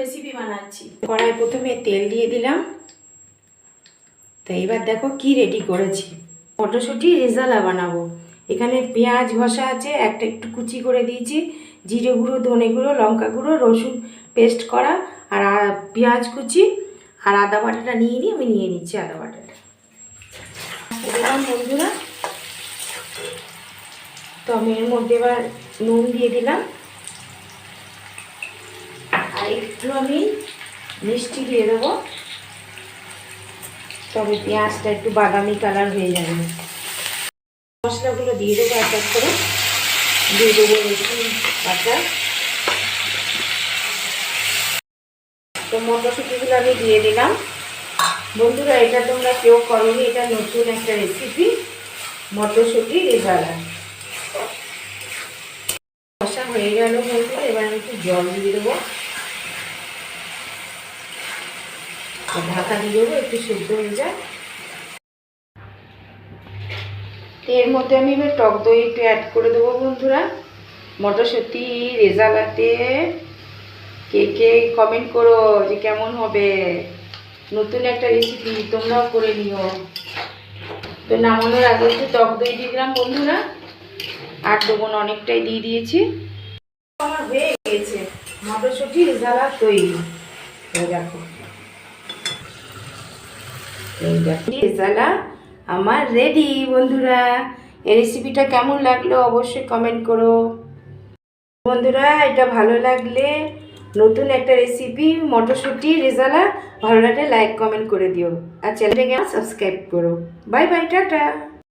Recipe বানাচ্ছি। কড়াই প্রথমে তেল দিয়ে দিলাম। তো এবার দেখো কি রেডি করেছি, মটরশুঁটি রেজালা বানাবো। এখানে পেঁয়াজ ঘষা আছে, একটা একটু কুচি করে দিয়েছি, জিরে গুঁড়ো, ধনে গুঁড়ো, লঙ্কা গুঁড়ো, রসুন পেস্ট করা, আর পেঁয়াজ কুচি আর আদা বাটাটা আমি নিয়ে নিচ্ছি আদা বাটাটা। দিলাম বন্ধুরা। তো আমি এর মধ্যে এবার নুন দিয়ে দিলাম, আর একটু আমি মিষ্টি দিয়ে দেবো, তবে পেঁয়াজটা একটু বাদামি কালার হয়ে যাবে। মশলাগুলো দিয়ে দেবো এক এক করে। দিয়ে দেবো রসুন বাটা। তো মটরশুঁটিগুলো আমি দিয়ে দিলাম। বন্ধুরা, এটা তোমরা কেউ করোনি, এটা নতুন একটা রেসিপি, মটরশুঁটি রেজালা। কষা হয়ে গেল বন্ধুরা, এবার আমি একটু জল দিয়ে দেবো, ঢাকা দিয়ে দেবো, একটু সেদ্ধ হয়ে যায়। এর মধ্যে আমি এবার টক দই একটু অ্যাড করে দেবো বন্ধুরা। মটরশুঁটি রেজালাতে কে কে কমেন্ট করো যে কেমন হবে, নতুন একটা রেসিপি, তোমরাও করে নিও। তো নামানোর আগে একটু টক দই দিয়ে দিলাম বন্ধুরা, আর দেবো না, অনেকটাই দিয়ে দিয়েছি। আমার হয়ে গেছে মটরশুঁটি রেজালা তৈরি। দেখো রেজালা আমার রেডি বন্ধুরা। এই রেসিপিটা কেমন লাগলো অবশ্যই কমেন্ট করো বন্ধুরা। এটা ভালো লাগলে, নতুন একটা রেসিপি মটরশুঁটি রেজালা, ভালো লাগলে লাইক কমেন্ট করে দিও, আর চ্যানেলটাকে সাবস্ক্রাইব করো। Bye bye, tata.